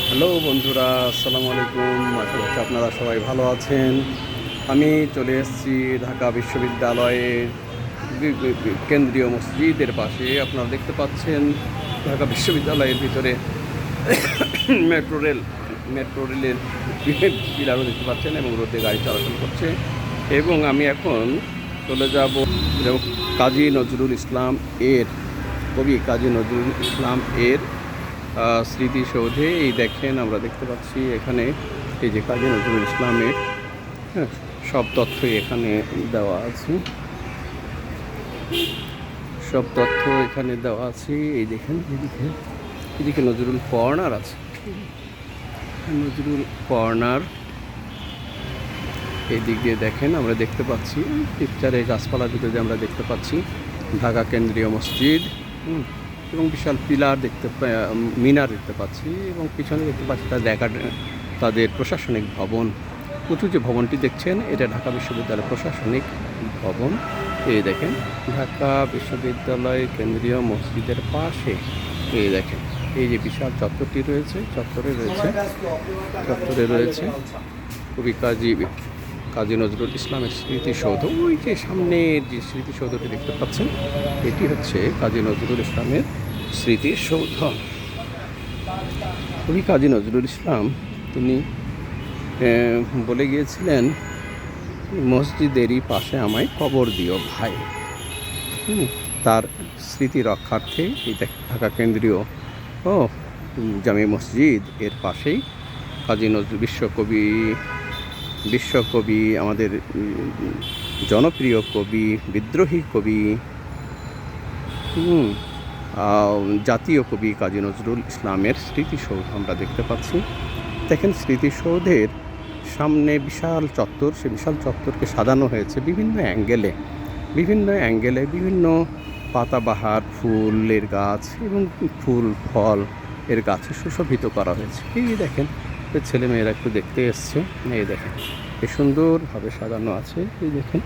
Hello বন্ধুরা, আসসালামু আলাইকুম। আশা করছি আপনারা সবাই ভালো আছেন। আমি চলে এসেছি ঢাকা বিশ্ববিদ্যালয়ের কেন্দ্রীয় মসজিদের পাশে। আপনারা দেখতে পাচ্ছেন ঢাকা বিশ্ববিদ্যালয়ের ভিতরে মেট্রো রেলের পিলারও দেখতে পাচ্ছেন এবং রোদে গাড়ি চলাচল করছে। এবং আমি এখন চলে যাব কাজী নজরুল ইসলাম এর কবি কাজী নজরুল ইসলাম এর স্মৃতিসৌধে। এই দেখেন, আমরা দেখতে পাচ্ছি এখানে এই যে কাজী নজরুল ইসলামের সব তথ্যই এখানে দেওয়া আছে। সব তথ্য এখানে দেওয়া আছে। এই দেখেন, এদিকে নজরুল কর্নার আছে, নজরুল কর্নার। এই দিক দিয়ে দেখেন, আমরা দেখতে পাচ্ছি পিকচারে গাছপালার ভিতরে আমরা দেখতে পাচ্ছি ঢাকা কেন্দ্রীয় মসজিদ এবং বিশাল পিলার মিনার দেখতে পাচ্ছি এবং পিছনে দেখতে পাচ্ছি তাদের প্রশাসনিক ভবন। উঁচু যে ভবনটি দেখছেন, এটা ঢাকা বিশ্ববিদ্যালয়ের প্রশাসনিক ভবন। এই দেখেন, ঢাকা বিশ্ববিদ্যালয় কেন্দ্রীয় মসজিদের পাশে এই দেখেন এই যে বিশাল চত্বরটি রয়েছে, চত্বরে রয়েছে কবি কাজী নজরুল ইসলামের স্মৃতিসৌধ। ওই যে সামনের যে স্মৃতিসৌধটি দেখতে পাচ্ছেন, এটি হচ্ছে কাজী নজরুল ইসলামের স্মৃতিসৌধ। কবি কাজী নজরুল ইসলাম তিনি বলে গিয়েছিলেন, মসজিদেরই পাশে আমায় কবর দিও ভাই। তার স্মৃতি রক্ষার্থে এই ঢাকা কেন্দ্রীয় জামে মসজিদ এর পাশেই কাজী নজরুল বিশ্বকবি আমাদের জনপ্রিয় কবি, বিদ্রোহী কবি, জাতীয় কবি কাজী নজরুল ইসলামের স্মৃতিসৌধ আমরা দেখতে পাচ্ছি। দেখেন, স্মৃতিসৌধের সামনে বিশাল চত্বর। সে বিশাল চত্বরকে সাজানো হয়েছে বিভিন্ন অ্যাঙ্গেলে বিভিন্ন পাতাবাহার ফুলের গাছ এবং ফুল ফল এর গাছে সুশোভিত করা হয়েছে। এই দেখেন, ছেলেমেয়েরা একটু দেখতে এসছে। এই দেখেন, কি সুন্দরভাবে সাজানো আছে। এই দেখেন,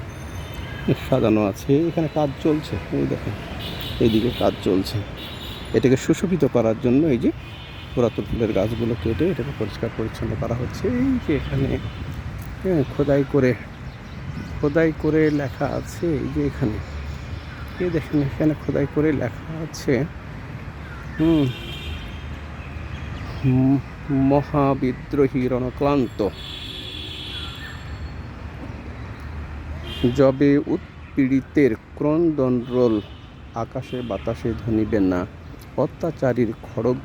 সাজানো আছে। এখানে কাজ চলছে। এই দেখেন, এইদিকে কাজ চলছে। এটাকে সুশোভিত করার জন্য এই যে পুরাতন ফুলের গাছগুলো কেটে এটাকে পরিষ্কার পরিচ্ছন্ন করা হচ্ছে। এই যে এখানে খোদাই করে লেখা আছে। এই যে এখানে এই দেখেন, এখানে খোদাই করে লেখা আছে মহাবিদ্রোহী রণক্লান্ত যবে উৎপীড়িতের ক্রন্দন রোল আকাশে বাতাসে ধ্বনিবে না, অত্যাচারীর খড়গ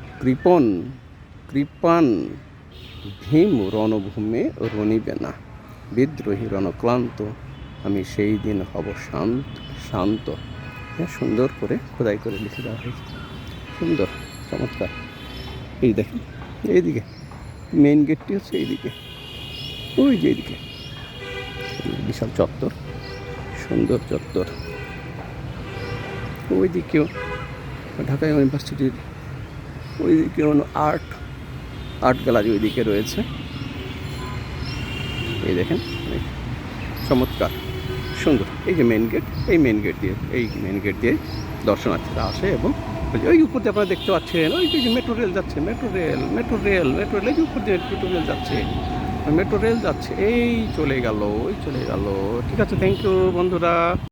কৃপান ভীম রণভূমে রণিবে না, বিদ্রোহী রণক্লান্ত আমি সেই দিন হব শান্ত। সুন্দর করে খোদাই করে লিখে দেওয়া হয়েছে, সুন্দর চমৎকার। এই দেখেন, এইদিকে মেইন গেটটি হচ্ছে এইদিকে, ওই যে এইদিকে বিশাল চত্বর, সুন্দর চত্বর। ওইদিকেও ঢাকা ইউনিভার্সিটির ওইদিকে আর্ট গ্যালারি ওইদিকে রয়েছে। এই দেখেন, চমৎকার সুন্দর। এই যে মেন গেট, এই মেন গেট দিয়ে দর্শনার্থীরা আসে এবং ওই উপর দিয়ে আপনারা দেখতে পাচ্ছেন ওই যে মেট্রো রেল যাচ্ছে, মেট্রো রেল এই যে উপর দিয়ে মেট্রো রেল যাচ্ছে। এই চলে গেল। ঠিক আছে, থ্যাংক ইউ বন্ধুরা।